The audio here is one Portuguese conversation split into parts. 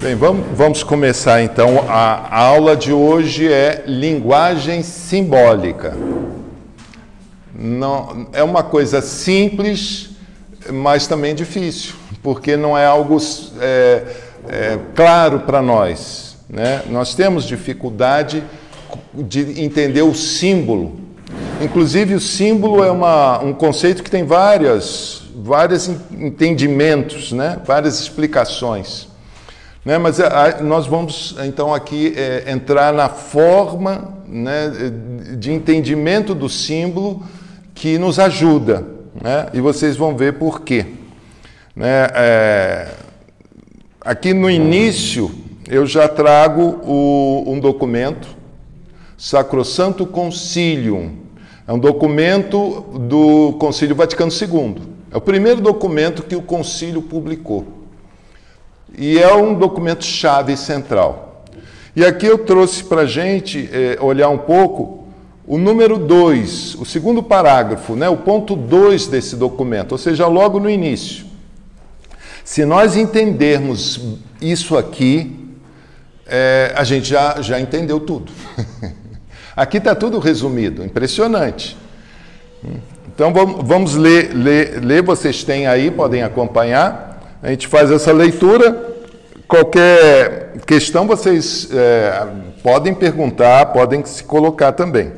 Bem, vamos começar então. A aula de hoje é linguagem simbólica. Não, é uma coisa simples, mas também difícil, porque não é algo claro para nós, né? Nós temos dificuldade de entender o símbolo. Inclusive, o símbolo é um conceito que tem vários entendimentos, né? Várias explicações. Né, mas nós vamos, então, aqui entrar na forma, né, de entendimento do símbolo que nos ajuda, né, e vocês vão ver por quê. Né, aqui no início, eu já trago um documento, Sacrosanto Concilium. É um documento do Concílio Vaticano II. É o primeiro documento que o concílio publicou. E é um documento-chave central. E aqui eu trouxe para a gente olhar um pouco o número 2, o segundo parágrafo, né, o ponto 2 desse documento, ou seja, logo no início. Se nós entendermos isso aqui, a gente já entendeu tudo. Aqui está tudo resumido, impressionante. Então vamos ler, vocês têm aí, podem acompanhar. A gente faz essa leitura. Qualquer questão vocês podem perguntar, podem se colocar também.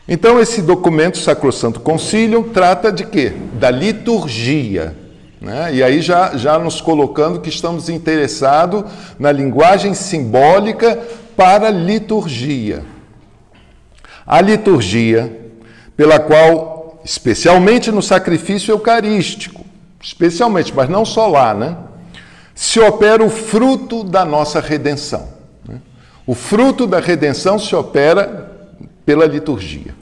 Então, esse documento Sacrosanto Concilium trata de quê? Da liturgia. Né? E aí já nos colocando que estamos interessados na linguagem simbólica para a liturgia. A liturgia, pela qual, especialmente no sacrifício eucarístico, especialmente, mas não só lá, né? Se opera o fruto da nossa redenção. Né? O fruto da redenção se opera pela liturgia.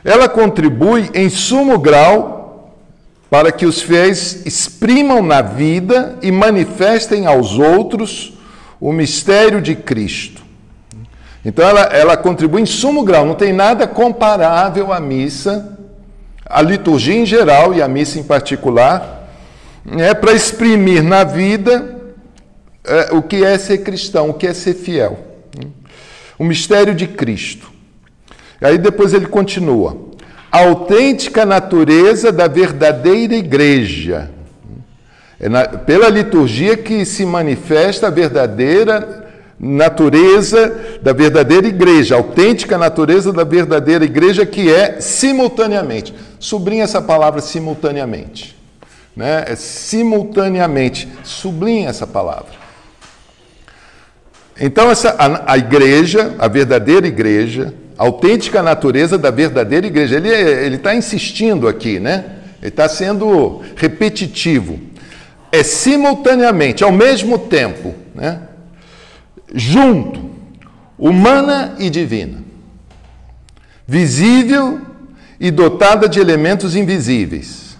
Ela contribui em sumo grau para que os fiéis exprimam na vida e manifestem aos outros o mistério de Cristo. Então ela contribui em sumo grau, não tem nada comparável à missa, a liturgia em geral e a missa em particular, para exprimir na vida o que é ser cristão, o que é ser fiel. O mistério de Cristo. Aí depois ele continua. A autêntica natureza da verdadeira igreja. Pela liturgia que se manifesta a verdadeira natureza da verdadeira igreja, a autêntica natureza da verdadeira igreja, que é simultaneamente. Sublinha essa palavra simultaneamente. Né? Simultaneamente. Sublinha essa palavra. Então, a igreja, a verdadeira igreja, a autêntica natureza da verdadeira igreja, ele está insistindo aqui, né? Ele está sendo repetitivo. É simultaneamente, ao mesmo tempo, né? Junto, humana e divina, visível e dotada de elementos invisíveis,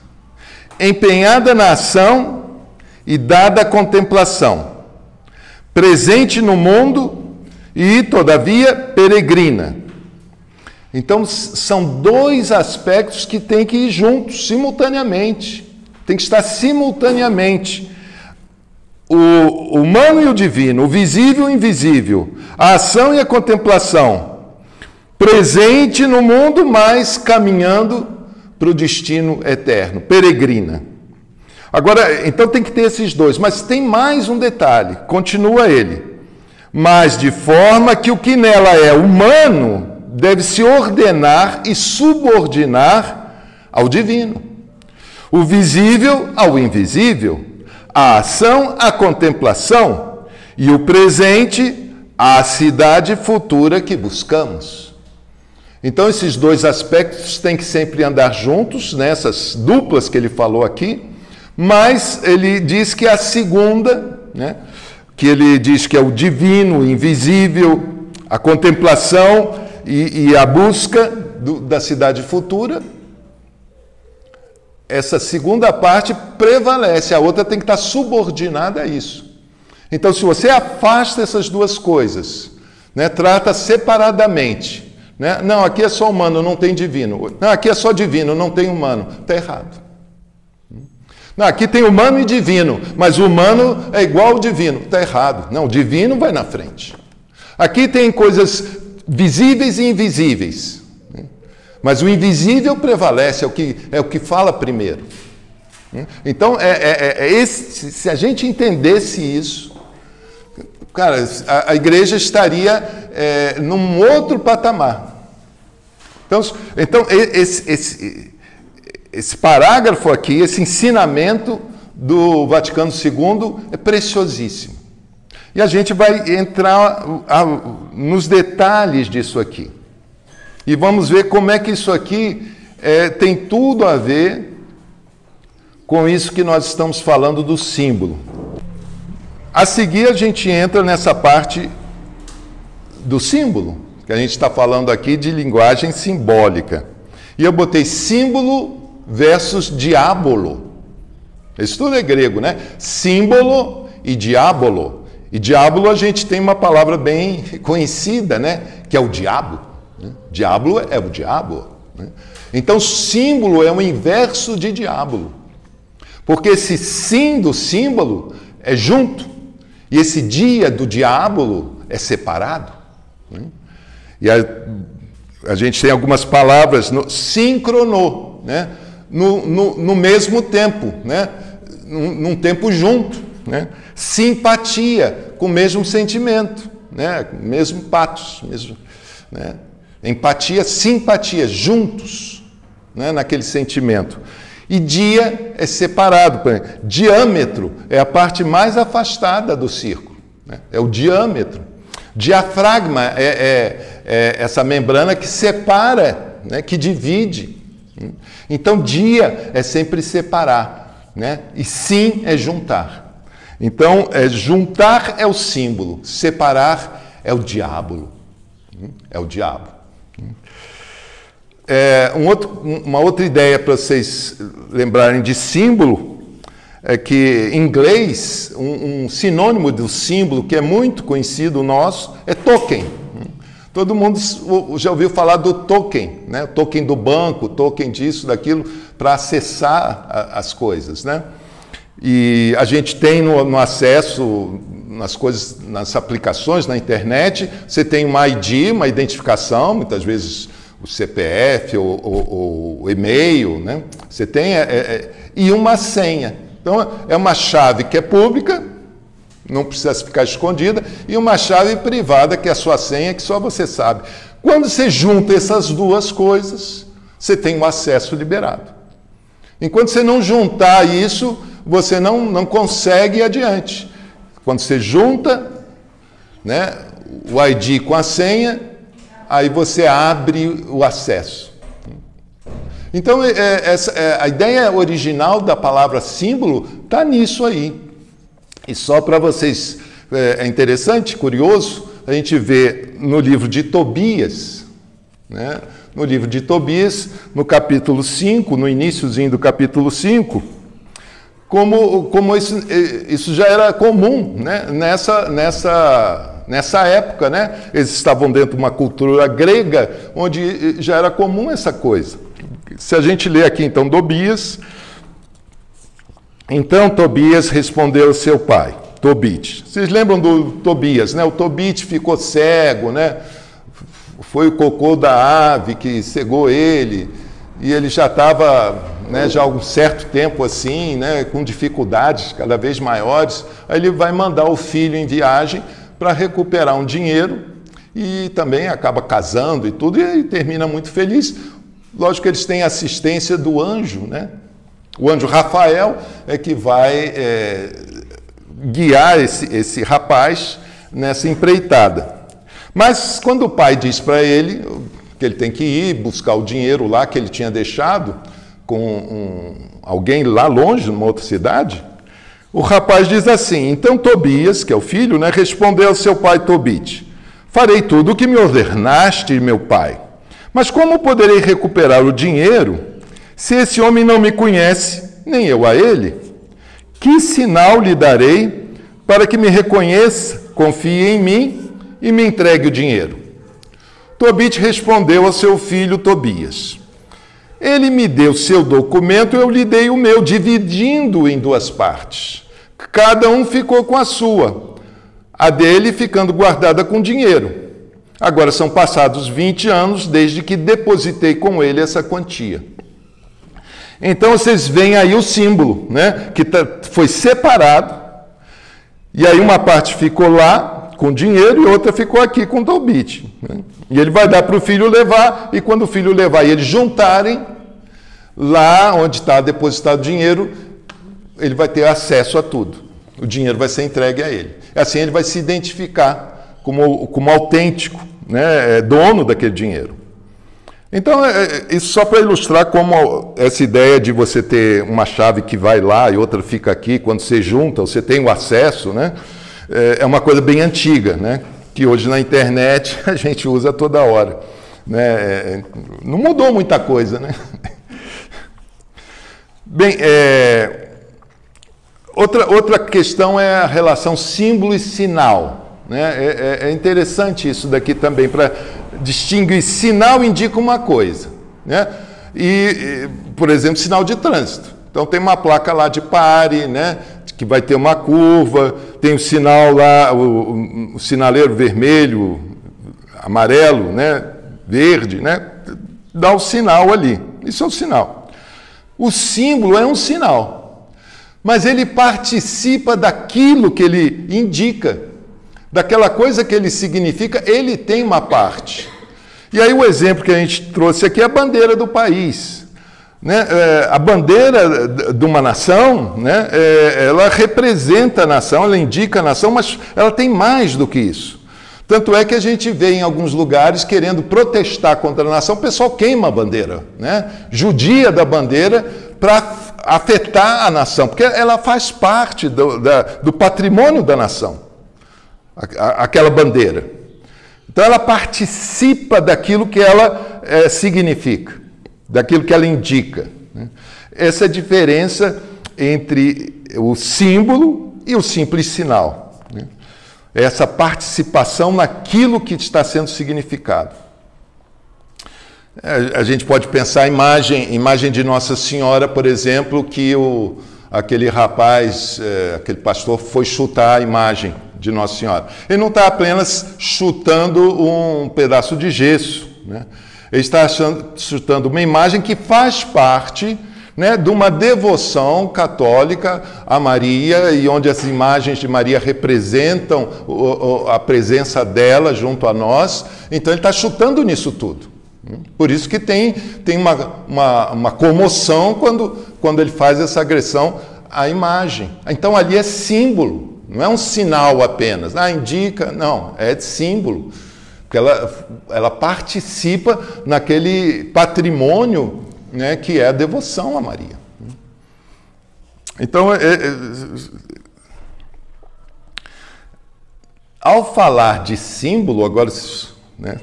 empenhada na ação e dada à contemplação, presente no mundo e, todavia, peregrina. Então, são dois aspectos que têm que ir juntos, simultaneamente, tem que estar simultaneamente. O humano e o divino, o visível e o invisível, a ação e a contemplação, presente no mundo, mas caminhando para o destino eterno, peregrina. Agora, então tem que ter esses dois, mas tem mais um detalhe, continua ele. Mas de forma que o que nela é humano deve se ordenar e subordinar ao divino. O visível ao invisível, a ação à contemplação e o presente à cidade futura que buscamos. Então, esses dois aspectos têm que sempre andar juntos, nessas duplas que ele falou aqui, mas ele diz que a segunda, né, que ele diz que é o divino, o invisível, a contemplação e a busca da cidade futura, essa segunda parte prevalece, a outra tem que estar subordinada a isso. Então, se você afasta essas duas coisas, né, trata separadamente, né? Não, aqui é só humano, não tem divino. Não, aqui é só divino, não tem humano. Está errado. Não, aqui tem humano e divino, mas o humano é igual ao divino. Está errado. Não, o divino vai na frente. Aqui tem coisas visíveis e invisíveis. Mas o invisível prevalece, é o que fala primeiro. Então, se a gente entendesse isso, cara, a igreja estaria num outro patamar. Então esse parágrafo aqui, esse ensinamento do Vaticano II é preciosíssimo. E a gente vai entrar nos detalhes disso aqui. E vamos ver como é que isso aqui tem tudo a ver com isso que nós estamos falando do símbolo. A seguir, a gente entra nessa parte do símbolo, que a gente está falando aqui de linguagem simbólica. E eu botei símbolo versus diábolo. Isso tudo é grego, né? Símbolo e diábolo. E diábolo a gente tem uma palavra bem conhecida, né? Que é o diabo. Né? Diablo é o diabo. Né? Então, símbolo é o inverso de diábolo. Porque esse sim do símbolo é junto. E esse dia do diábolo é separado. Né? E a gente tem algumas palavras, síncrono, né? No mesmo tempo, né? Num tempo junto. Né? Simpatia, com o mesmo sentimento, né? Mesmo patos, mesmo, né? Empatia, simpatia, juntos, né? Naquele sentimento. E dia é separado. Diâmetro é a parte mais afastada do círculo, né? É o diâmetro. Diafragma é essa membrana que separa, né? Que divide. Então, dia é sempre separar, né? E sim é juntar. Então, juntar é o símbolo, separar é o diabo. É o diabo. Uma outra ideia para vocês lembrarem de símbolo é que, em inglês, um sinônimo do símbolo que é muito conhecido nosso é token. Todo mundo já ouviu falar do token, né? Token do banco, token disso, daquilo, para acessar as coisas, né? E a gente tem no acesso nas coisas, nas aplicações, na internet, você tem uma ID, uma identificação, muitas vezes o CPF ou o e-mail, né? Você tem e uma senha. Então, é uma chave que é pública, não precisa ficar escondida, e uma chave privada, que é a sua senha, que só você sabe. Quando você junta essas duas coisas, você tem um acesso liberado. Enquanto você não juntar isso, você não consegue ir adiante. Quando você junta, né, o ID com a senha, aí você abre o acesso. Então, a ideia original da palavra símbolo está nisso aí. E só para vocês, é interessante, curioso, a gente vê no livro de Tobias, né? No livro de Tobias, no capítulo 5, no iniciozinho do capítulo 5, como isso já era comum, né? Nessa época, né? Eles estavam dentro de uma cultura grega, onde já era comum essa coisa. Se a gente ler aqui, então, Tobias... Então Tobias respondeu ao seu pai, Tobit. Vocês lembram do Tobias, né? O Tobit ficou cego, né? Foi o cocô da ave que cegou ele, e ele já estava, né, já há um certo tempo assim, né, com dificuldades cada vez maiores. Aí ele vai mandar o filho em viagem para recuperar um dinheiro e também acaba casando e tudo, e termina muito feliz. Lógico que eles têm assistência do anjo, né? O anjo Rafael é que vai guiar esse rapaz nessa empreitada. Mas quando o pai diz para ele que ele tem que ir buscar o dinheiro lá que ele tinha deixado com alguém lá longe, numa outra cidade, o rapaz diz assim: então Tobias, que é o filho, né, respondeu ao seu pai Tobit: farei tudo o que me ordenaste, meu pai, mas como poderei recuperar o dinheiro se esse homem não me conhece, nem eu a ele? Que sinal lhe darei para que me reconheça, confie em mim e me entregue o dinheiro? Tobit respondeu ao seu filho Tobias: Ele me deu seu documento, eu lhe dei o meu, dividindo em duas partes. Cada um ficou com a sua, a dele ficando guardada com dinheiro. Agora são passados 20 anos desde que depositei com ele essa quantia. Então vocês veem aí o símbolo, né? Que foi separado, e aí uma parte ficou lá com dinheiro e outra ficou aqui com Tobit. Né? E ele vai dar para o filho levar, e quando o filho levar e eles juntarem, lá onde está depositado o dinheiro, ele vai ter acesso a tudo. O dinheiro vai ser entregue a ele. Assim ele vai se identificar como autêntico, né, dono daquele dinheiro. Então, isso só para ilustrar como essa ideia de você ter uma chave que vai lá e outra fica aqui, quando você junta, você tem o acesso, né, é uma coisa bem antiga, né, que hoje na internet a gente usa toda hora. Né, não mudou muita coisa, né? Bem, outra questão é a relação símbolo e sinal. Né? É interessante isso daqui também, para distinguir. Sinal indica uma coisa, né? Por exemplo, sinal de trânsito. Então tem uma placa lá de pare, né? Que vai ter uma curva, tem o sinal lá, o sinaleiro vermelho, amarelo, né? Verde, né? Dá o sinal ali. Isso é o sinal. O símbolo é um sinal, mas ele participa daquilo que ele indica. Daquela coisa que ele significa, ele tem uma parte. E aí o exemplo que a gente trouxe aqui é a bandeira do país. Né? A bandeira de uma nação, né? Ela representa a nação, ela indica a nação, mas ela tem mais do que isso. Tanto é que a gente vê em alguns lugares querendo protestar contra a nação, o pessoal queima a bandeira, né? Judia da bandeira para afetar a nação, porque ela faz parte do patrimônio da nação. Aquela bandeira. Então ela participa daquilo que ela significa, daquilo que ela indica. Né? Essa é a diferença entre o símbolo e o simples sinal. Né? Essa participação naquilo que está sendo significado. A gente pode pensar a imagem de Nossa Senhora, por exemplo, que aquele rapaz, aquele pastor foi chutar a imagem de Nossa Senhora. Ele não está apenas chutando um pedaço de gesso, né? Ele está chutando uma imagem que faz parte, né, de uma devoção católica a Maria, e onde as imagens de Maria representam a presença dela junto a nós. Então ele está chutando nisso tudo. Por isso que tem uma comoção quando ele faz essa agressão à imagem. Então ali é símbolo. Não é um sinal apenas, indica, não, é de símbolo, porque ela participa naquele patrimônio, né, que é a devoção a Maria. Então, ao falar de símbolo, agora, né,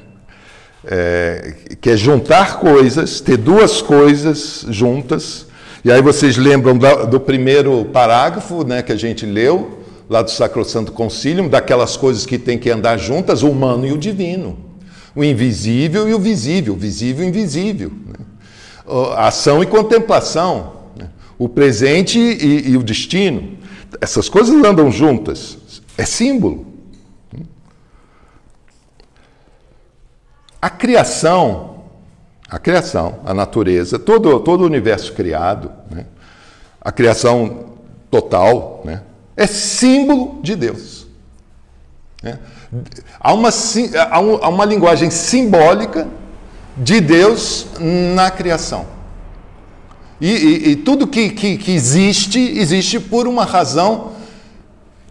que é juntar coisas, ter duas coisas juntas, e aí vocês lembram do primeiro parágrafo, né, que a gente leu, lá do Sacrosanto Concílium, daquelas coisas que têm que andar juntas, o humano e o divino, o invisível e o visível e invisível, né? A ação e contemplação, né? O presente e o destino. Essas coisas andam juntas, é símbolo. A criação, a natureza, todo o universo criado, né? A criação total, né? É símbolo de Deus. Né? Há uma linguagem simbólica de Deus na criação. E tudo que existe por uma razão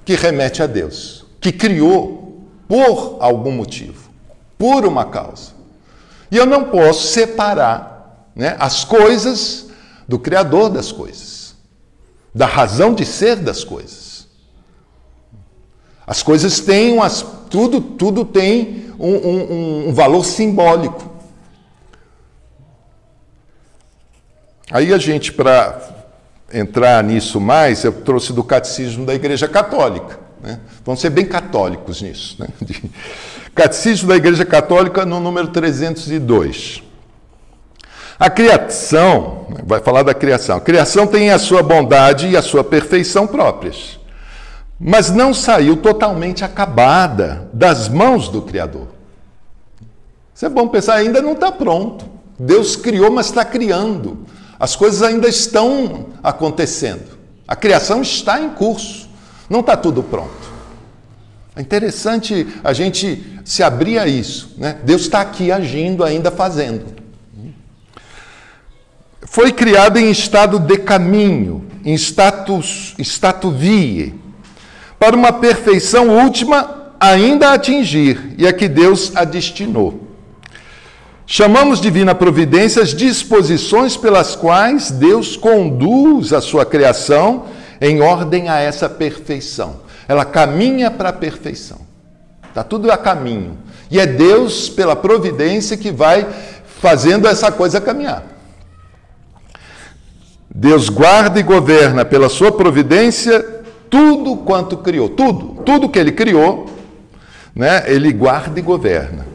que remete a Deus, que criou por algum motivo, por uma causa. E eu não posso separar, né, as coisas do Criador das coisas, da razão de ser das coisas. As coisas têm, tudo tem um valor simbólico. Aí a gente, para entrar nisso mais, eu trouxe do Catecismo da Igreja Católica. Né? Vamos ser bem católicos nisso. Né? Catecismo da Igreja Católica, no número 302. A criação, vai falar da criação. A criação tem a sua bondade e a sua perfeição próprias, mas não saiu totalmente acabada das mãos do Criador. Isso é bom pensar, ainda não está pronto. Deus criou, mas está criando. As coisas ainda estão acontecendo. A criação está em curso, não está tudo pronto. É interessante a gente se abrir a isso, né? Deus está aqui agindo, ainda fazendo. Foi criado em estado de caminho, em statu vie, para uma perfeição última ainda a atingir, e a que Deus a destinou. Chamamos divina providência as disposições pelas quais Deus conduz a sua criação em ordem a essa perfeição. Ela caminha para a perfeição. Está tudo a caminho. E é Deus, pela providência, que vai fazendo essa coisa caminhar. Deus guarda e governa pela sua providência tudo quanto criou. Tudo que ele criou, né, ele guarda e governa,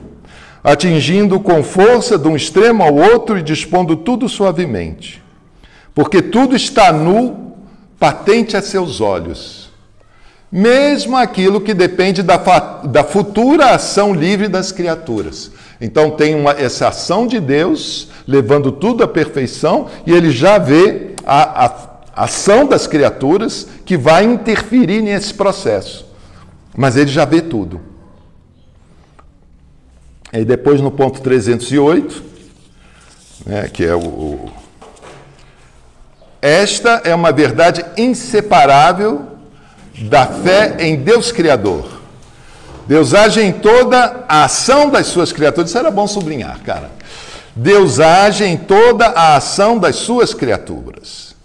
atingindo com força de um extremo ao outro e dispondo tudo suavemente. Porque tudo está nu, patente a seus olhos. Mesmo aquilo que depende da futura ação livre das criaturas. Então tem essa ação de Deus, levando tudo à perfeição, e ele já vê a ação das criaturas que vai interferir nesse processo. Mas ele já vê tudo. E depois no ponto 308, né, que é esta é uma verdade inseparável da fé em Deus Criador. Deus age em toda a ação das suas criaturas. Isso era bom sublinhar, cara. Deus age em toda a ação das suas criaturas.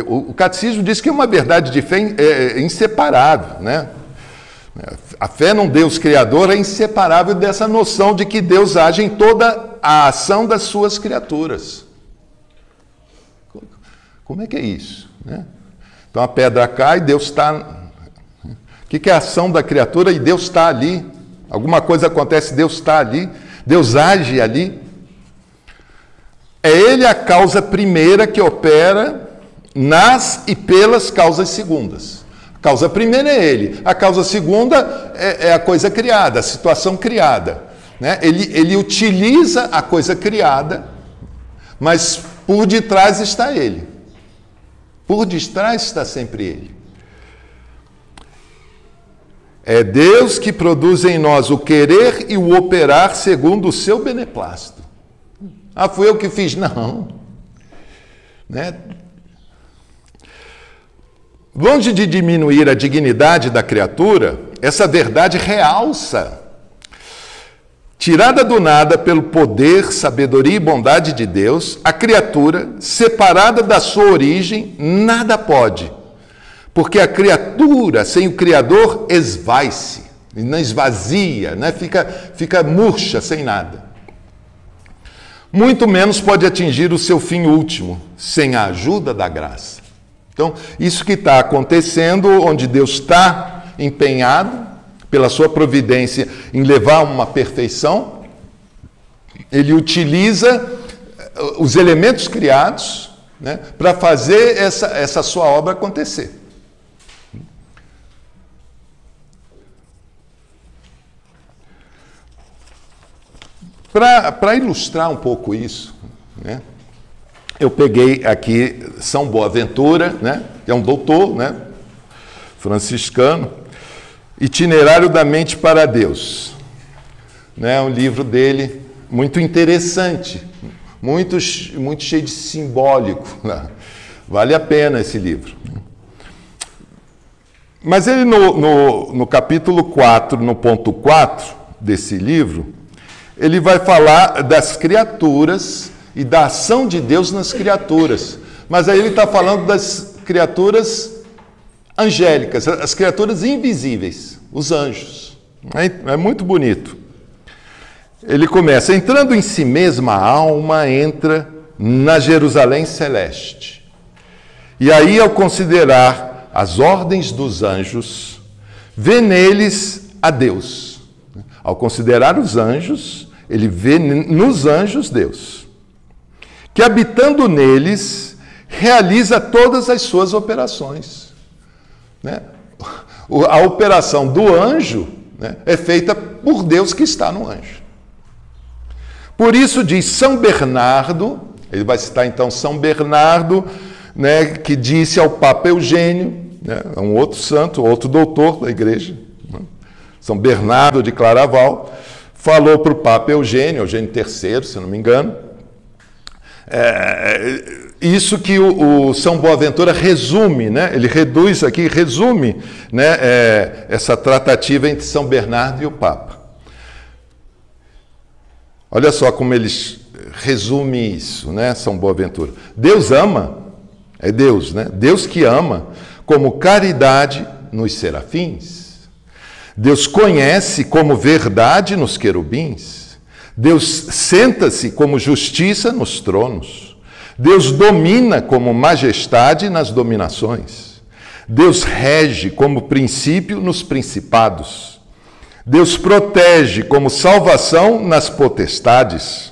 O catecismo diz que é uma verdade de fé inseparável, né? A fé num Deus Criador é inseparável dessa noção de que Deus age em toda a ação das suas criaturas. Como é que é isso, né? Então a pedra cai, Deus está... O que é a ação da criatura? E Deus está ali. Alguma coisa acontece, Deus está ali. Deus age ali. É Ele a causa primeira que opera nas e pelas causas segundas. A causa primeira é Ele. A causa segunda é a coisa criada, a situação criada, né? Ele utiliza a coisa criada, mas por detrás está Ele. Por detrás está sempre Ele. É Deus que produz em nós o querer e o operar segundo o seu beneplácito. Ah, fui eu que fiz? Não. Né? Longe de diminuir a dignidade da criatura, essa verdade realça. Tirada do nada pelo poder, sabedoria e bondade de Deus, a criatura, separada da sua origem, nada pode. Porque a criatura, sem o Criador, esvai-se, não esvazia, né? Fica murcha, sem nada. Muito menos pode atingir o seu fim último, sem a ajuda da graça. Então, isso que está acontecendo, onde Deus está empenhado, pela sua providência, em levar a uma perfeição, ele utiliza os elementos criados, né, para fazer essa sua obra acontecer. Para ilustrar um pouco isso, né, eu peguei aqui São Boaventura, né, que é um doutor, né, franciscano, Itinerário da Mente para Deus. É um livro dele muito interessante, muito cheio de simbólico. Vale a pena esse livro. Mas ele no capítulo 4, no ponto 4 desse livro, ele vai falar das criaturas e da ação de Deus nas criaturas. Mas aí ele está falando das criaturas angélicas, as criaturas invisíveis, os anjos. É muito bonito. Ele começa: entrando em si mesma, a alma entra na Jerusalém celeste. E aí, ao considerar as ordens dos anjos, vê neles a Deus. Ao considerar os anjos, ele vê nos anjos Deus. que habitando neles, realiza todas as suas operações. Né? A operação do anjo, né, é feita por Deus que está no anjo. Por isso diz São Bernardo, ele vai citar então São Bernardo, né, que disse ao Papa Eugênio, né, um outro santo, outro doutor da igreja, né, São Bernardo de Claraval, falou para o Papa Eugênio III, se não me engano, isso que o São Boaventura resume, né, ele reduz aqui, resume, né, essa tratativa entre São Bernardo e o Papa. Olha só como eles resumem isso, né, São Boaventura. Deus ama, é Deus, né? Deus que ama, como caridade nos serafins. Deus conhece como verdade nos querubins. Deus senta-se como justiça nos tronos. Deus domina como majestade nas dominações. Deus rege como princípio nos principados. Deus protege como salvação nas potestades.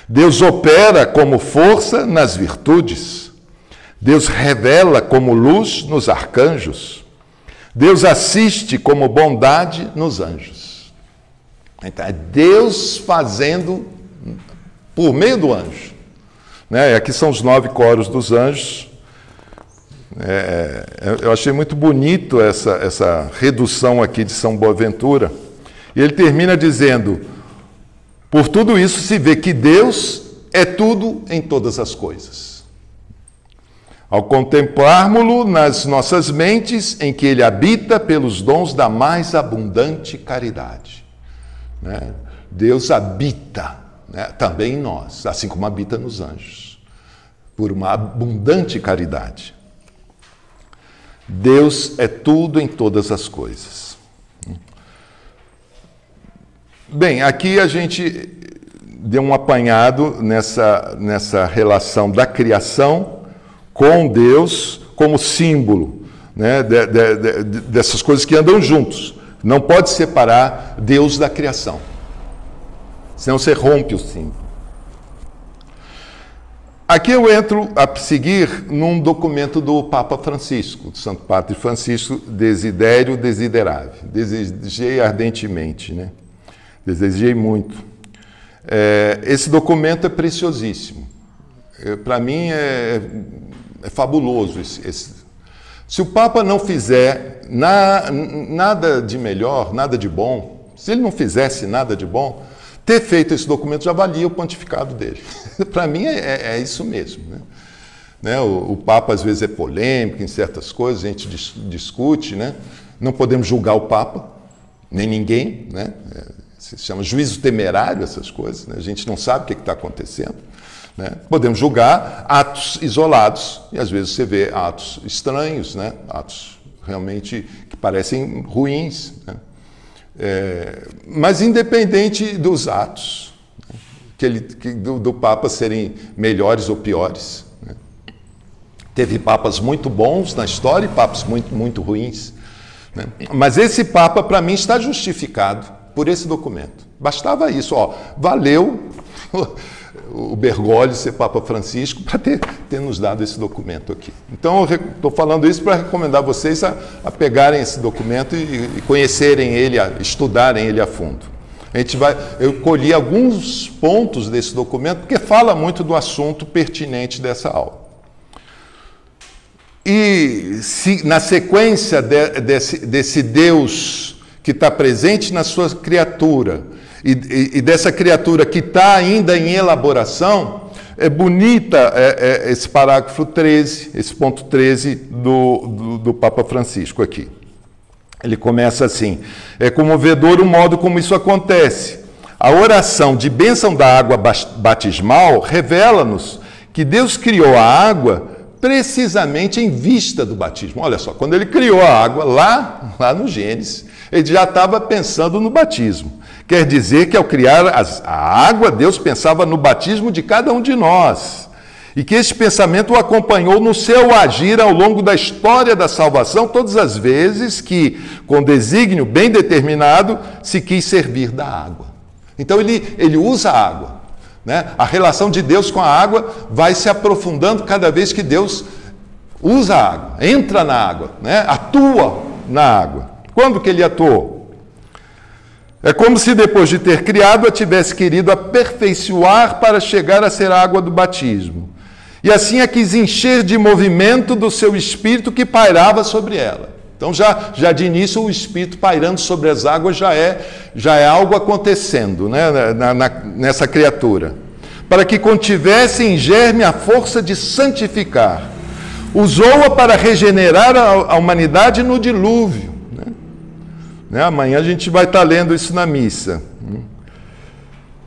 Deus opera como força nas virtudes. Deus revela como luz nos arcanjos. Deus assiste como bondade nos anjos. Então, é Deus fazendo por meio do anjo. Né? Aqui são os 9 coros dos anjos. Eu achei muito bonito essa redução aqui de São Boaventura. E ele termina dizendo: por tudo isso se vê que Deus é tudo em todas as coisas. Ao contemplarmo-lo nas nossas mentes, em que ele habita pelos dons da mais abundante caridade. Né? Deus habita, né, também em nós, assim como habita nos anjos, por uma abundante caridade. Deus é tudo em todas as coisas. Bem, aqui a gente deu um apanhado nessa relação da criação com Deus como símbolo, né, dessas coisas que andam juntos. Não pode separar Deus da criação, senão você rompe o símbolo. Aqui eu entro a seguir num documento do Papa Francisco, do Santo Padre Francisco, Desiderio Desiderave. Desejei ardentemente, né? Desejei muito. Esse documento é preciosíssimo. Para mim é fabuloso. Se o Papa não fizer nada de melhor, nada de bom, se ele não fizesse nada de bom, ter feito esse documento já valia o pontificado dele. Para mim é isso mesmo. Né? O Papa às vezes é polêmico em certas coisas, a gente discute, né? Não podemos julgar o Papa, nem ninguém, né? Se chama juízo temerário essas coisas, né? A gente não sabe o que está acontecendo. Né? Podemos julgar atos isolados, e às vezes você vê atos estranhos, né? Atos realmente que parecem ruins, né? Mas independente dos atos, né? do Papa serem melhores ou piores, né? Teve papas muito bons na história e papas muito, muito ruins, né? Mas esse Papa, para mim, está justificado por esse documento. Bastava isso, ó, valeu o Bergoglio ser Papa Francisco para ter nos dado esse documento aqui. Então, eu estou falando isso para recomendar vocês a pegarem esse documento e conhecerem ele, estudarem ele a fundo. Eu colhi alguns pontos desse documento, porque fala muito do assunto pertinente dessa aula. E na sequência desse Deus que está presente na sua criatura, e dessa criatura que está ainda em elaboração, é bonita esse parágrafo 13, esse ponto 13 do Papa Francisco aqui. Ele começa assim: é comovedor o modo como isso acontece. A oração de bênção da água batismal revela-nos que Deus criou a água precisamente em vista do batismo. Olha só, quando ele criou a água lá no Gênesis, ele já estava pensando no batismo. Quer dizer que ao criar a água, Deus pensava no batismo de cada um de nós. E que esse pensamento o acompanhou no seu agir ao longo da história da salvação, todas as vezes que, com desígnio bem determinado, se quis servir da água. Então ele usa a água, né? A relação de Deus com a água vai se aprofundando cada vez que Deus usa a água, entra na água, né? Atua na água. Quando que ele atuou? É como se depois de ter criado a tivesse querido aperfeiçoar para chegar a ser a água do batismo. E assim a quis encher de movimento do seu espírito que pairava sobre ela. Então já de início o espírito pairando sobre as águas já é algo acontecendo, né? Nessa criatura. Para que contivesse em germe a força de santificar. Usou-a para regenerar a humanidade no dilúvio. Né? Amanhã a gente vai estar lendo isso na missa.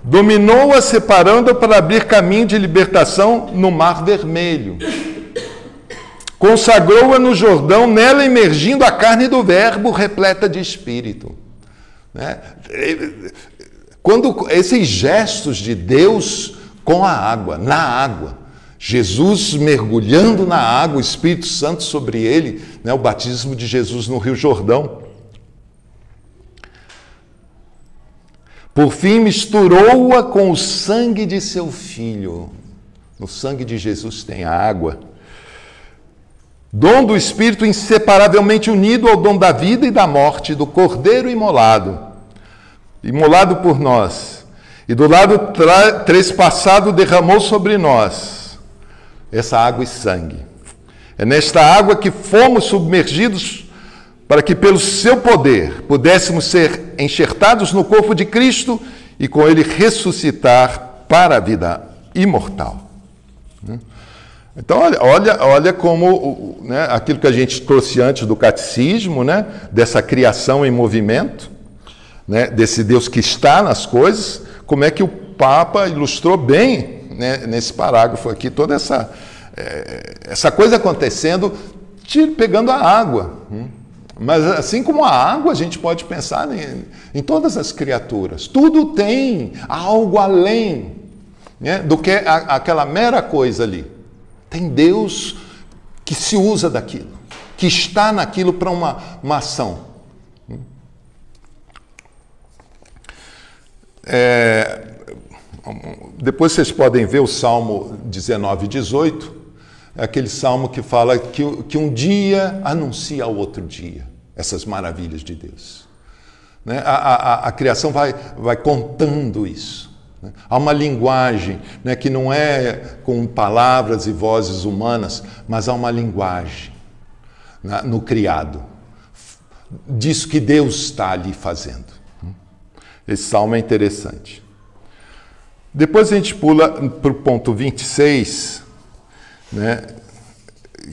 Dominou-a separando-a para abrir caminho de libertação no Mar Vermelho. Consagrou-a no Jordão, nela emergindo a carne do Verbo repleta de Espírito. Né? Quando esses gestos de Deus com a água, na água, Jesus mergulhando na água, o Espírito Santo sobre ele, né? O batismo de Jesus no Rio Jordão. Por fim, misturou-a com o sangue de seu Filho. No sangue de Jesus tem a água. Dom do Espírito inseparavelmente unido ao dom da vida e da morte, do Cordeiro imolado por nós. E do lado trespassado derramou sobre nós essa água e sangue. É nesta água que fomos submergidos para que pelo seu poder pudéssemos ser enxertados no corpo de Cristo e com ele ressuscitar para a vida imortal. Então, olha como, né, aquilo que a gente trouxe antes do catecismo, né, dessa criação em movimento, né, desse Deus que está nas coisas, como é que o Papa ilustrou bem, né, nesse parágrafo aqui, toda essa coisa acontecendo, pegando a água. Mas assim como a água, a gente pode pensar em todas as criaturas. Tudo tem algo além, né, do que aquela mera coisa ali. Tem Deus que se usa daquilo, que está naquilo para uma ação. Depois vocês podem ver o Salmo 19 e 18, é aquele salmo que fala que um dia anuncia ao outro dia essas maravilhas de Deus. Né? A criação vai contando isso. Há uma linguagem, né, que não é com palavras e vozes humanas, mas há uma linguagem, né, no criado, disso que Deus está ali fazendo. Esse salmo é interessante. Depois a gente pula para o ponto 26, né,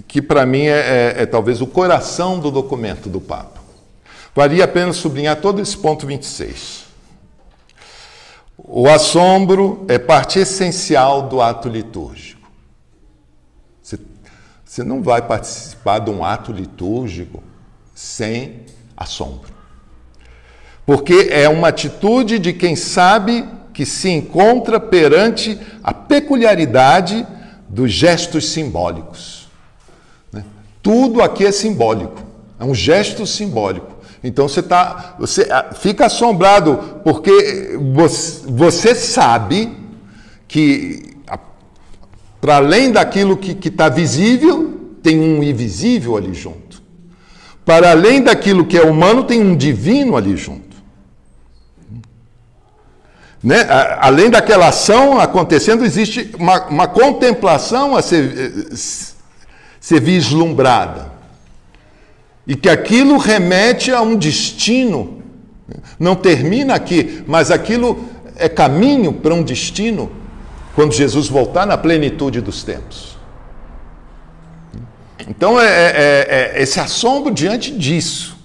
que para mim é talvez o coração do documento do Papa. Valia a pena sublinhar todo esse ponto 26. O assombro é parte essencial do ato litúrgico. Você não vai participar de um ato litúrgico sem assombro. Porque é uma atitude de quem sabe que se encontra perante a peculiaridade dos gestos simbólicos. Né? Tudo aqui é simbólico, é um gesto simbólico. Então você fica assombrado, porque você sabe que, para além daquilo que está visível, tem um invisível ali junto. Para além daquilo que é humano, tem um divino ali junto. Né? Além daquela ação acontecendo, existe uma contemplação a ser vislumbrada. E que aquilo remete a um destino. Não termina aqui, mas aquilo é caminho para um destino quando Jesus voltar na plenitude dos tempos. Então, esse assombro diante disso.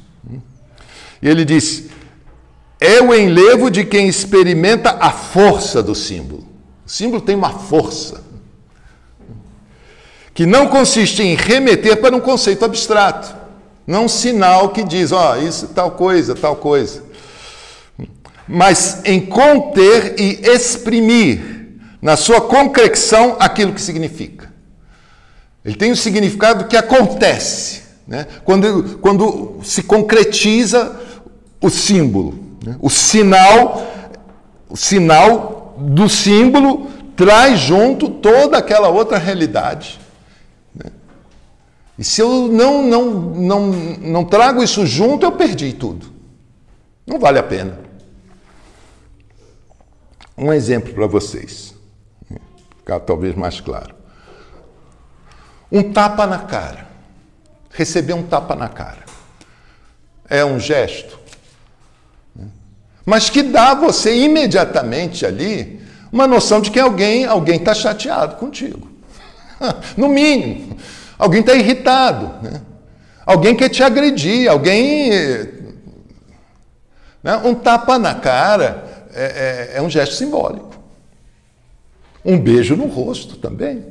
E ele diz: é o enlevo de quem experimenta a força do símbolo. O símbolo tem uma força que não consiste em remeter para um conceito abstrato. Não um sinal que diz, isso tal coisa, mas em conter e exprimir na sua concreção aquilo que significa. Ele tem o significado que acontece, né? Quando se concretiza o símbolo, né? O sinal do símbolo traz junto toda aquela outra realidade. Né? E se eu não trago isso junto, eu perdi tudo. Não vale a pena. Um exemplo para vocês, ficar talvez mais claro. Um tapa na cara. Receber um tapa na cara. É um gesto, mas que dá a você imediatamente ali uma noção de que alguém está chateado contigo. No mínimo. Alguém está irritado. Né? Alguém quer te agredir. Alguém... Né? Um tapa na cara é um gesto simbólico. Um beijo no rosto também.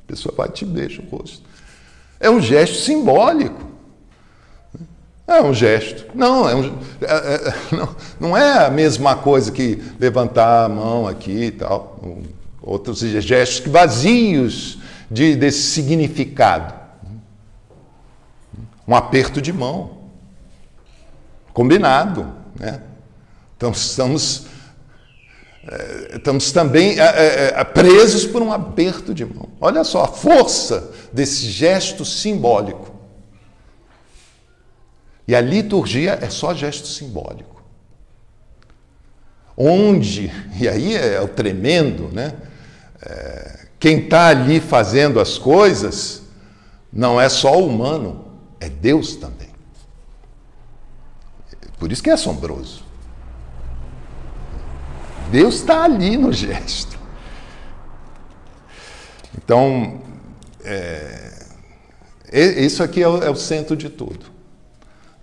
A pessoa vai e te beija no rosto. É um gesto simbólico. É um gesto. Não é a mesma coisa que levantar a mão aqui e tal. Outros gestos vazios desse significado. Um aperto de mão. Combinado. Né? Então, estamos também presos por um aperto de mão. Olha só a força desse gesto simbólico. E a liturgia é só gesto simbólico. E aí é o tremendo, né? Quem está ali fazendo as coisas não é só o humano, é Deus também. Por isso que é assombroso. Deus está ali no gesto. Então, isso aqui é o centro de tudo.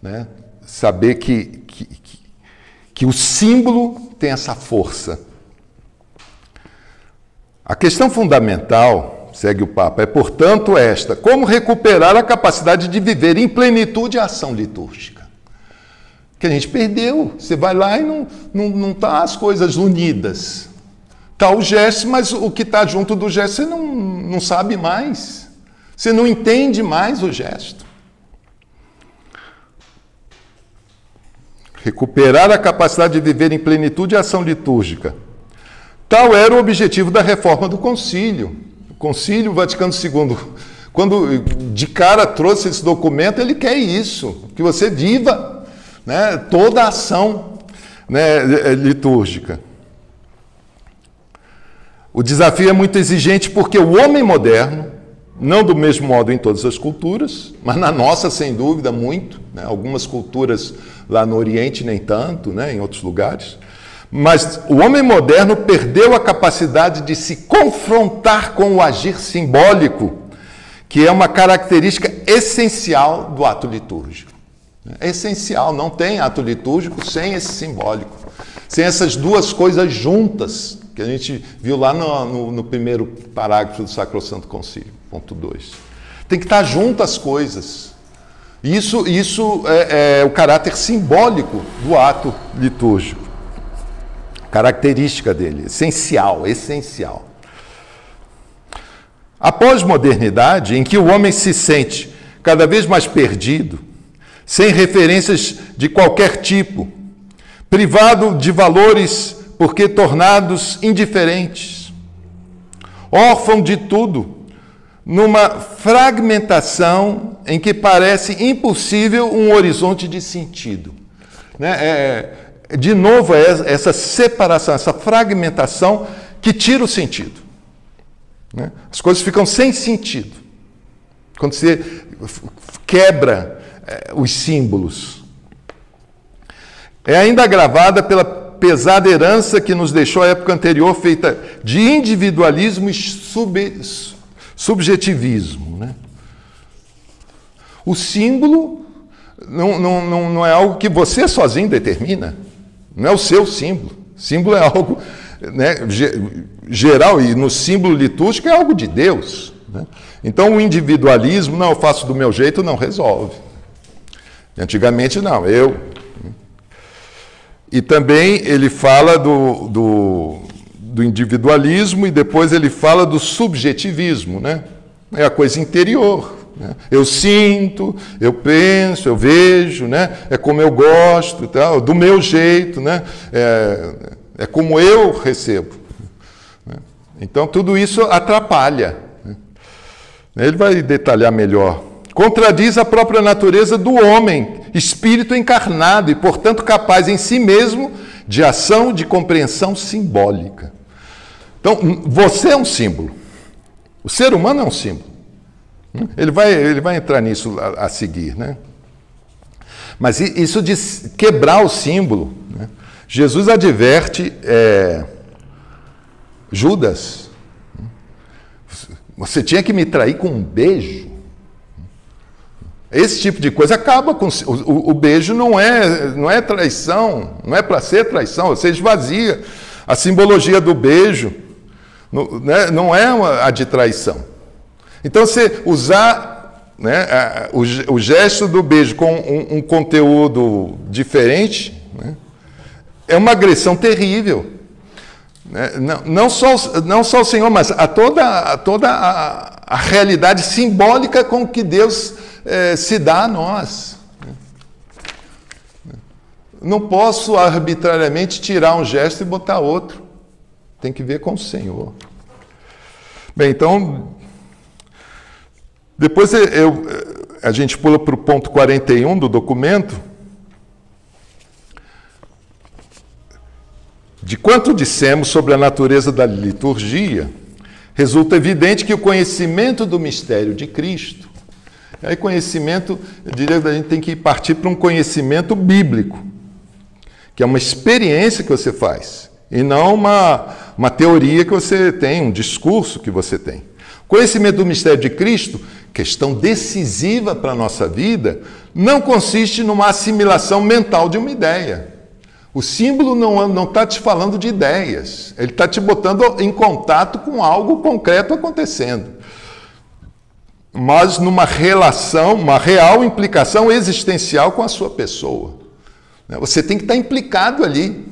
Né? Saber que o símbolo tem essa força. A questão fundamental, segue o Papa, é, portanto, esta: como recuperar a capacidade de viver em plenitude a ação litúrgica? Que a gente perdeu. Você vai lá e não está as coisas unidas. Está o gesto, mas o que está junto do gesto você não sabe mais. Você não entende mais o gesto. Recuperar a capacidade de viver em plenitude a ação litúrgica. Tal era o objetivo da reforma do concílio. O concílio Vaticano II, quando de cara trouxe esse documento, ele quer isso, que você viva, né, toda a ação, né, litúrgica. O desafio é muito exigente porque o homem moderno, não do mesmo modo em todas as culturas, mas na nossa, sem dúvida, muito, né, algumas culturas lá no Oriente nem tanto, né, em outros lugares, mas o homem moderno perdeu a capacidade de se confrontar com o agir simbólico, que é uma característica essencial do ato litúrgico. É essencial, não tem ato litúrgico sem esse simbólico, sem essas duas coisas juntas, que a gente viu lá no primeiro parágrafo do Sacrosanto Concílio, ponto 2. Tem que estar junto as coisas. Isso é o caráter simbólico do ato litúrgico. Característica dele, essencial. A pós-modernidade, em que o homem se sente cada vez mais perdido, sem referências de qualquer tipo, privado de valores porque tornados indiferentes, órfão de tudo, numa fragmentação em que parece impossível um horizonte de sentido. Né? De novo, essa separação, essa fragmentação que tira o sentido. Né? As coisas ficam sem sentido. Quando você quebra os símbolos. É ainda agravada pela pesada herança que nos deixou a época anterior, feita de individualismo e subjetivismo. Né? O símbolo não é algo que você sozinho determina. Não é o seu símbolo. Símbolo é algo, né, geral, e no símbolo litúrgico é algo de Deus. Né? Então o individualismo, não, eu faço do meu jeito, não resolve. Antigamente não, eu. E também ele fala do individualismo e depois ele fala do subjetivismo, né? É a coisa interior. Né? Eu sinto, eu penso, eu vejo, né? É como eu gosto, tal, do meu jeito, né? É como eu recebo. né? Então, tudo isso atrapalha, né? Ele vai detalhar melhor. Contradiz a própria natureza do homem, espírito encarnado e, portanto, capaz em si mesmo de ação, de compreensão simbólica. Então, você é um símbolo. O ser humano é um símbolo. Ele vai entrar nisso a seguir, né? Mas isso de quebrar o símbolo, né? Jesus adverte Judas, você tinha que me trair com um beijo. Esse tipo de coisa acaba com... O beijo não é traição, não é para ser traição, você esvazia. A simbologia do beijo não é a de traição. Então, você usar, né, o gesto do beijo com um conteúdo diferente, né, é uma agressão terrível. Né? Não só o Senhor, mas a toda a realidade simbólica com que Deus se dá a nós. Não posso arbitrariamente tirar um gesto e botar outro. Tem que ver com o Senhor. Bem, então, depois a gente pula para o ponto 41 do documento. De quanto dissemos sobre a natureza da liturgia, resulta evidente que o conhecimento do mistério de Cristo, aí conhecimento, eu diria que a gente tem que partir para um conhecimento bíblico, que é uma experiência que você faz, e não uma teoria que você tem, um discurso que você tem. Conhecimento do mistério de Cristo, questão decisiva para a nossa vida, não consiste numa assimilação mental de uma ideia. O símbolo não está te falando de ideias, ele está te botando em contato com algo concreto acontecendo. Mas numa relação, uma real implicação existencial com a sua pessoa. Você tem que estar implicado ali.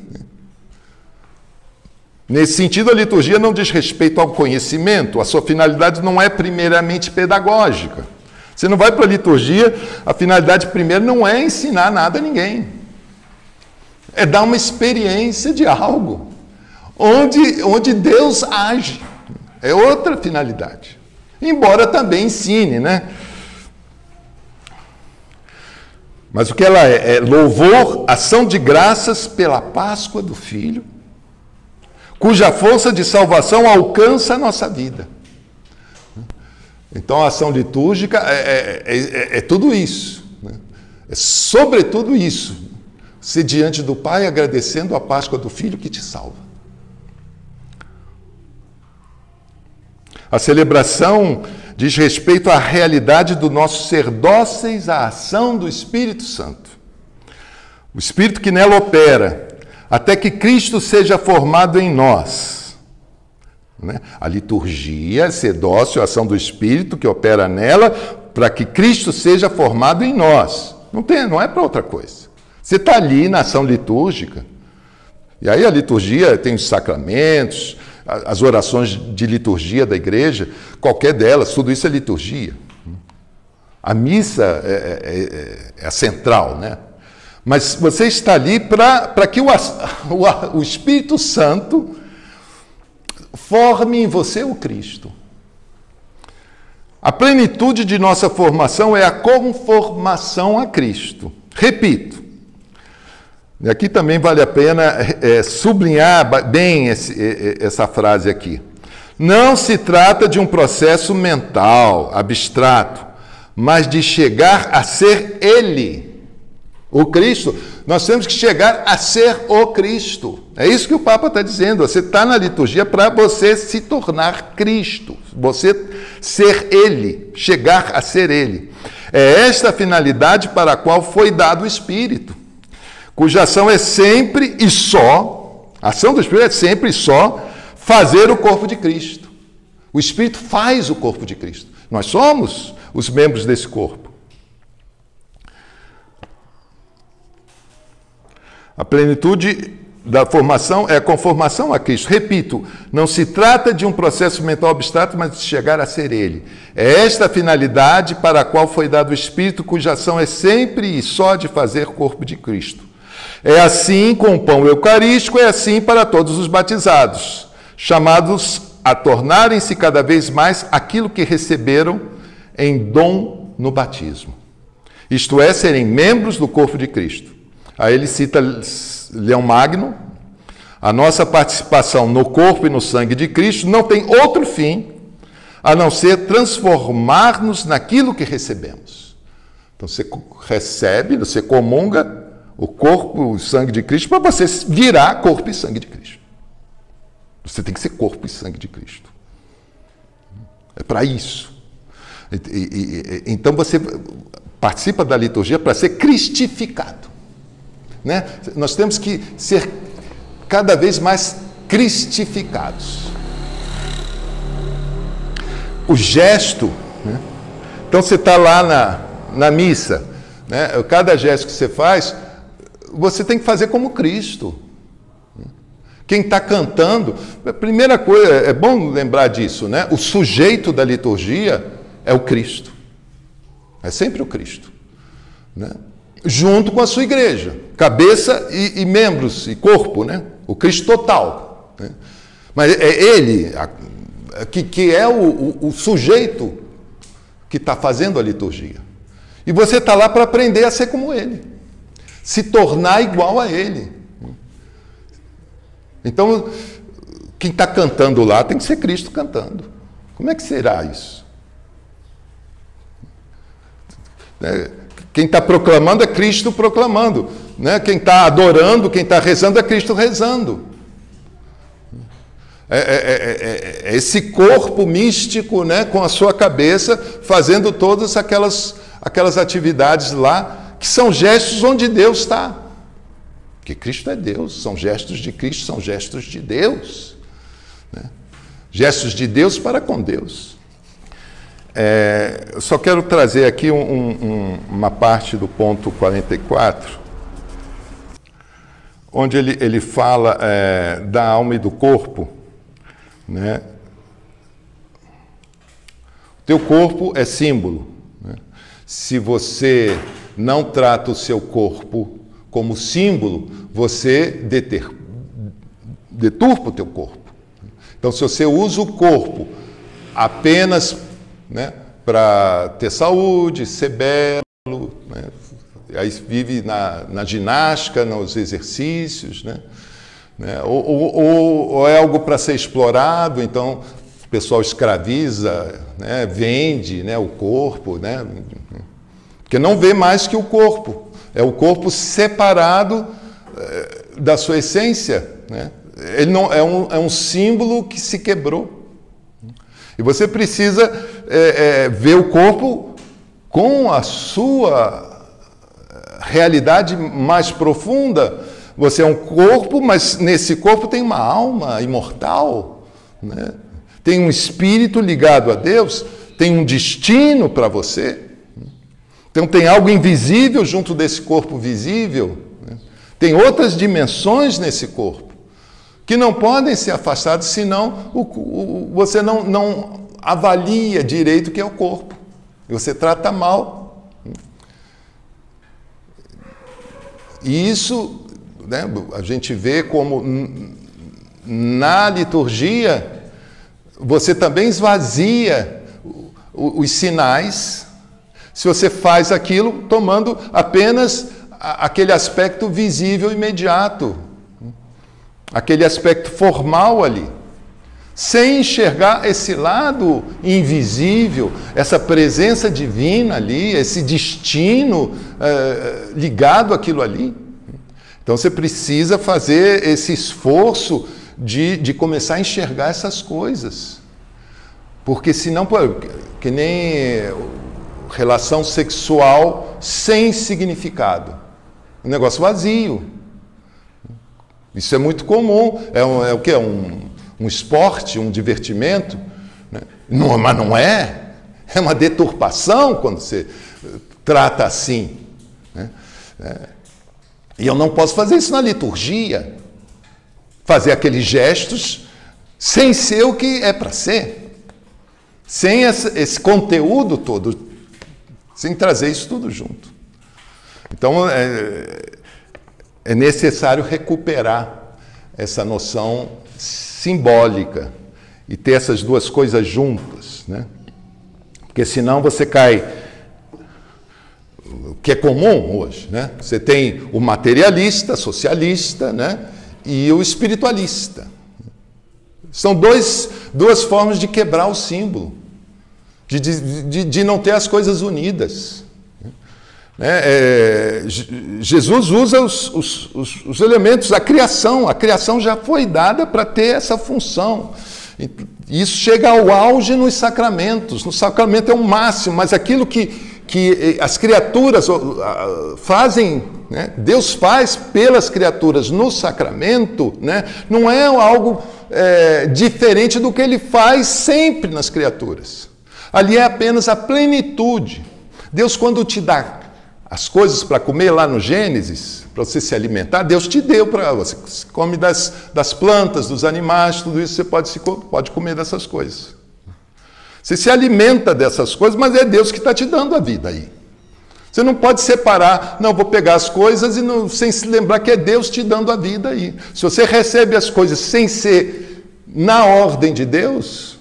Nesse sentido, a liturgia não diz respeito ao conhecimento, a sua finalidade não é primeiramente pedagógica. Você não vai para a liturgia, a finalidade primeiro não é ensinar nada a ninguém. É dar uma experiência de algo, onde Deus age. É outra finalidade. Embora também ensine, né? Mas o que ela é? É louvor, ação de graças pela Páscoa do Filho, cuja força de salvação alcança a nossa vida. Então, a ação litúrgica é tudo isso. Né? É sobretudo isso. Ser diante do Pai agradecendo a Páscoa do Filho que te salva. A celebração diz respeito à realidade do nosso ser dóceis à ação do Espírito Santo. O Espírito que nela opera, até que Cristo seja formado em nós. Né? A liturgia é ser dócil à ação do Espírito que opera nela, para que Cristo seja formado em nós. Não é para outra coisa. Você está ali na ação litúrgica, e aí a liturgia tem os sacramentos, as orações de liturgia da igreja, qualquer delas, tudo isso é liturgia. A missa é a central, né? Mas você está ali para que o Espírito Santo forme em você o Cristo. A plenitude de nossa formação é a conformação a Cristo. Repito, e aqui também vale a pena sublinhar bem essa frase aqui. Não se trata de um processo mental, abstrato, mas de chegar a ser Ele, o Cristo. Nós temos que chegar a ser o Cristo. É isso que o Papa está dizendo. Você está na liturgia para você se tornar Cristo, você ser Ele, chegar a ser Ele. É esta a finalidade para a qual foi dado o Espírito, cuja ação é sempre e só, a ação do Espírito é sempre e só fazer o corpo de Cristo. O Espírito faz o corpo de Cristo. Nós somos os membros desse corpo. A plenitude da formação é a conformação a Cristo. Repito, não se trata de um processo mental abstrato, mas de chegar a ser Ele. É esta a finalidade para a qual foi dado o Espírito, cuja ação é sempre e só de fazer corpo de Cristo. É assim com o pão eucarístico, é assim para todos os batizados. chamados a tornarem-se cada vez mais aquilo que receberam em dom no batismo. Isto é, serem membros do corpo de Cristo. Aí ele cita Leão Magno: a nossa participação no corpo e no sangue de Cristo não tem outro fim a não ser transformar-nos naquilo que recebemos. Então você recebe, você comunga o corpo e o sangue de Cristo para você virar corpo e sangue de Cristo. Você tem que ser corpo e sangue de Cristo. É para isso. Então você participa da liturgia para ser cristificado. Né? Nós temos que ser cada vez mais cristificados. O gesto, né? Então você está lá na missa, né? Cada gesto que você faz, você tem que fazer como Cristo. Quem está cantando, a primeira coisa, é bom lembrar disso, né? O sujeito da liturgia é o Cristo. É sempre o Cristo. Né? Junto com a sua igreja, cabeça e membros, e corpo, né? O Cristo total. Né? Mas é ele que é o sujeito que está fazendo a liturgia. E você está lá para aprender a ser como ele, se tornar igual a ele. Então, quem está cantando lá tem que ser Cristo cantando. Como é que será isso? Quem está proclamando é Cristo proclamando. Né? Quem está adorando, quem está rezando é Cristo rezando. É esse corpo místico, né, com a sua cabeça, fazendo todas aquelas atividades lá, que são gestos onde Deus está. Porque Cristo é Deus, são gestos de Cristo, são gestos de Deus. Né? Gestos de Deus para com Deus. Eu só quero trazer aqui uma parte do ponto 44, onde ele fala da alma e do corpo. Né? O teu corpo é símbolo. Né? Se você não trata o seu corpo como símbolo, você deturpa o teu corpo. Então, se você usa o corpo apenas, né, para ter saúde, ser belo, né, aí vive na ginástica, nos exercícios, né, ou é algo para ser explorado, então o pessoal escraviza, né, vende, né, o corpo, né, porque não vê mais que o corpo. É o corpo separado da sua essência. Né? Ele não, é um símbolo que se quebrou. E você precisa ver o corpo com a sua realidade mais profunda. Você é um corpo, mas nesse corpo tem uma alma imortal. Né? Tem um espírito ligado a Deus, tem um destino para você. Então tem algo invisível junto desse corpo visível, né? Tem outras dimensões nesse corpo, que não podem ser afastadas, senão você não avalia direito o que é o corpo. E você trata mal. E isso, né, a gente vê como na liturgia você também esvazia os sinais, se você faz aquilo tomando apenas aquele aspecto visível imediato, aquele aspecto formal ali, sem enxergar esse lado invisível, essa presença divina ali, esse destino ligado àquilo ali. Então você precisa fazer esse esforço de começar a enxergar essas coisas, porque senão, que nem relação sexual sem significado. Um negócio vazio. Isso é muito comum. É o quê? Um esporte, um divertimento. Né? Não, mas não é. É uma deturpação quando você trata assim. Né? E eu não posso fazer isso na liturgia. Fazer aqueles gestos sem ser o que é para ser. Sem esse conteúdo todo. Sem trazer isso tudo junto. Então, é necessário recuperar essa noção simbólica e ter essas duas coisas juntas, né? Porque senão você cai, o que é comum hoje, né? Você tem o materialista, socialista, né? E o espiritualista. São duas formas de quebrar o símbolo, de não ter as coisas unidas. Jesus usa os elementos, a criação já foi dada para ter essa função. Isso chega ao auge nos sacramentos. No sacramento é o máximo, mas aquilo que as criaturas fazem, né? Deus faz pelas criaturas no sacramento, né? Não é algo diferente do que ele faz sempre nas criaturas. Ali é apenas a plenitude. Deus, quando te dá as coisas para comer lá no Gênesis, para você se alimentar, Deus te deu para você. Come das plantas, dos animais, tudo isso você pode comer dessas coisas. Você se alimenta dessas coisas, mas é Deus que está te dando a vida aí. Você não pode separar, não, vou pegar as coisas sem se lembrar que é Deus te dando a vida aí. Se você recebe as coisas sem ser na ordem de Deus,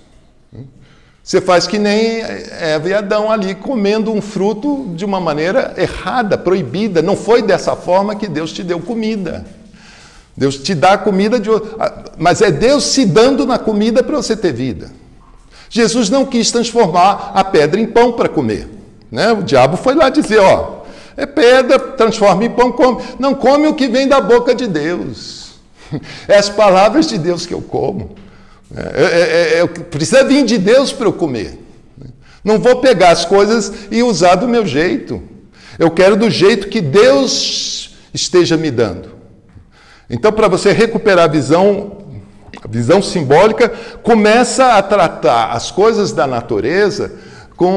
você faz que nem Eva e Adão ali, comendo um fruto de uma maneira errada, proibida. Não foi dessa forma que Deus te deu comida. Deus te dá a comida, mas é Deus se dando na comida para você ter vida. Jesus não quis transformar a pedra em pão para comer, né? O diabo foi lá dizer, é pedra, transforma em pão, come. Não, come o que vem da boca de Deus. É as palavras de Deus que eu como. Precisa vir de Deus para eu comer. Não vou pegar as coisas e usar do meu jeito. Eu quero do jeito que Deus esteja me dando. Então, para você recuperar a visão simbólica, começa a tratar as coisas da natureza com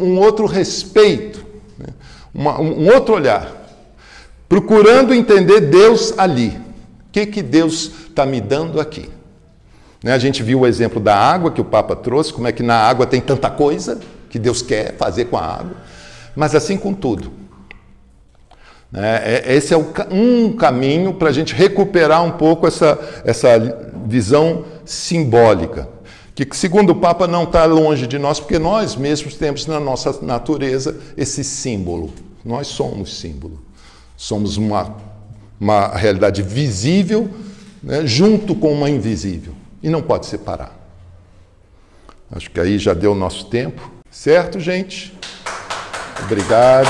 um outro respeito, né? Um outro olhar, procurando entender Deus ali. O que Deus está me dando aqui? A gente viu o exemplo da água que o Papa trouxe, como é que na água tem tanta coisa que Deus quer fazer com a água, mas assim com tudo. Esse é um caminho para a gente recuperar um pouco essa visão simbólica, que segundo o Papa não está longe de nós, porque nós mesmos temos na nossa natureza esse símbolo. Nós somos símbolo. Somos uma realidade visível, né, junto com uma invisível. E não pode separar. Acho que aí já deu o nosso tempo. Certo, gente? Obrigado.